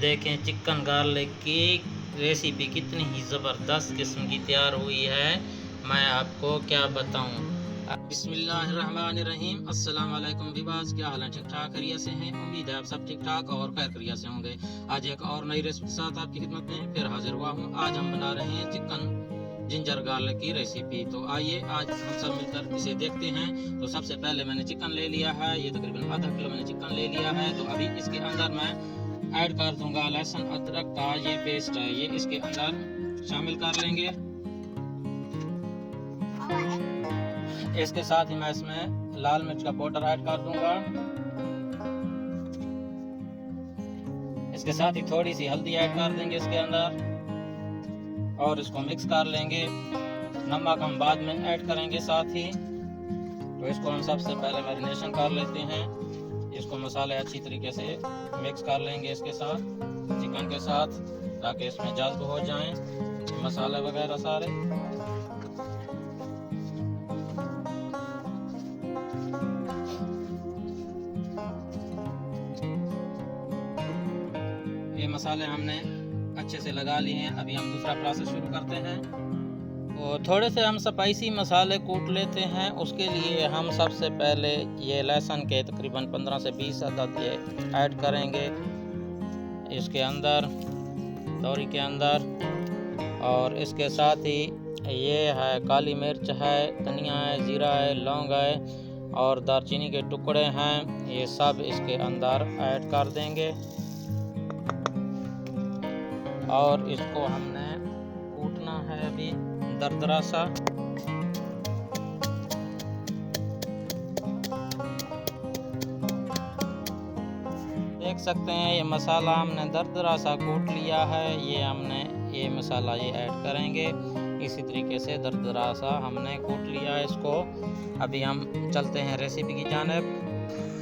देखें chicken garlic की recipe कितनी ही ज़बरदस्त किस्म की तैयार हुई है, मैं आपको क्या बताऊं। बिस्मिल्लाहिर्रहमानिर्रहीम। अस्सलाम वालेकुम विवास, क्या हाल है? ठीक ठाक खैरियत से हैं? उम्मीद है आप सब ठीक ठाक और खैर खैरियत से होंगे। आज एक और नई रेसिपी के साथ आपकी खिदमत में फिर हाजिर हुआ हूँ। आज हम बना रहे हैं चिकन जिंजर गार्लिक की रेसिपी। तो आइए आज हम सब मिलकर इसे देखते हैं। तो सबसे पहले मैंने चिकन ले लिया है, ये तकरीबन आधा किलो मैंने चिकन ले लिया है। तो अभी इसके अंदर मैं ऐड कर दूंगा लहसुन अदरक का ये पेस्ट है, ये इसके अंदर शामिल कर लेंगे। इसके साथ ही मैं इसमें लाल मिर्च का पाउडर ऐड कर दूंगा। इसके साथ ही थोड़ी सी हल्दी ऐड कर देंगे इसके अंदर और इसको मिक्स कर लेंगे। नमक हम बाद में ऐड करेंगे साथ ही। तो इसको हम सबसे पहले मैरिनेशन कर लेते हैं। इसको मसाले अच्छी तरीके से मिक्स कर लेंगे इसके साथ, चिकन के साथ, ताकि इसमें जल्द हो जाएं मसाले वगैरह सारे। ये मसाले हमने अच्छे से लगा लिए हैं। अभी हम दूसरा प्रोसेस शुरू करते हैं। तो थोड़े से हम स्पाइसी मसाले कूट लेते हैं। उसके लिए हम सबसे पहले ये लहसुन के तकरीबन 15 से 20 अदद ये ऐड करेंगे इसके अंदर, तौरी के अंदर। और इसके साथ ही ये है काली मिर्च है, धनिया है, ज़ीरा है, लौंग है और दालचीनी के टुकड़े हैं। ये सब इसके अंदर ऐड कर देंगे और इसको हमने कूटना है अभी दरदरा सा। देख सकते हैं ये मसाला हमने दरदरा सा कूट लिया है। ये मसाला ये ऐड करेंगे इसी तरीके से दरदरा सा हमने कूट लिया है इसको। अभी हम चलते हैं रेसिपी की जानिब।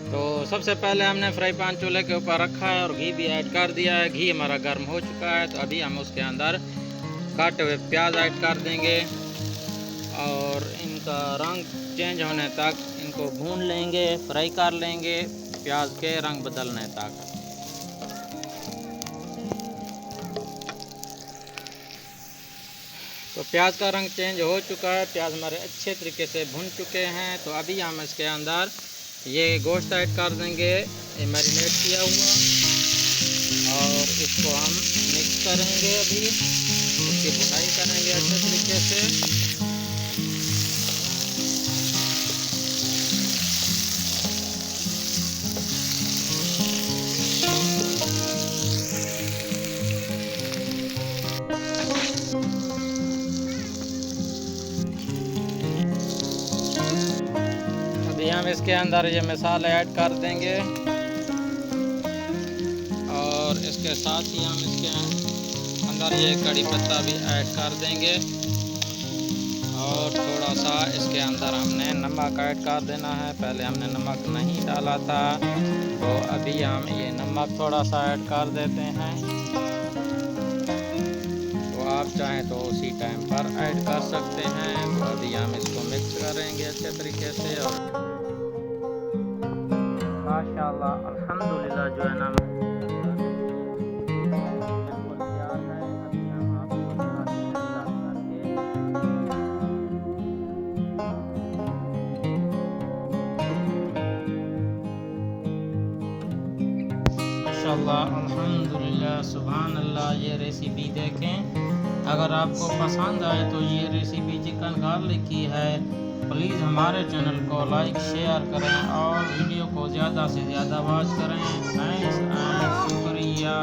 तो सबसे पहले हमने फ्राई पैन चूल्हे के ऊपर रखा है और घी भी ऐड कर दिया है। घी हमारा गर्म हो चुका है। तो अभी हम उसके अंदर काटे हुए प्याज ऐड कर देंगे और इनका रंग चेंज होने तक इनको भून लेंगे, फ्राई कर लेंगे प्याज के रंग बदलने तक। तो प्याज का रंग चेंज हो चुका है, प्याज हमारे अच्छे तरीके से भुन चुके हैं। तो अभी हम इसके अंदर ये गोश्त ऐड कर देंगे, ये मैरिनेट किया हुआ, और इसको हम मिक्स करेंगे। अभी इसकी भुनाई करेंगे अच्छे तरीके से। अभी हम इसके अंदर ये मसाले ऐड कर देंगे और इसके साथ ही हम इसके अंदर ये कड़ी पत्ता भी ऐड कर देंगे और थोड़ा सा इसके अंदर हमने नमक ऐड कर देना है। पहले हमने नमक नहीं डाला था, तो अभी हम ये नमक थोड़ा सा ऐड कर देते हैं। तो आप चाहें तो उसी टाइम पर ऐड कर सकते हैं। तो अभी हम इसको मिक्स करेंगे अच्छे तरीके से और माशाल्लाह अल्हम्दुलिल्लाह जो है ना माशाल्लाह अल्हम्दुलिल्लाह सुभान अल्लाह। ये रेसिपी देखें, अगर आपको पसंद आए तो ये रेसिपी चिकन गार्लिक की है। प्लीज़ हमारे चैनल को लाइक शेयर करें और वीडियो को ज़्यादा से ज़्यादा वॉच करें। थैंक्स एंड शुक्रिया।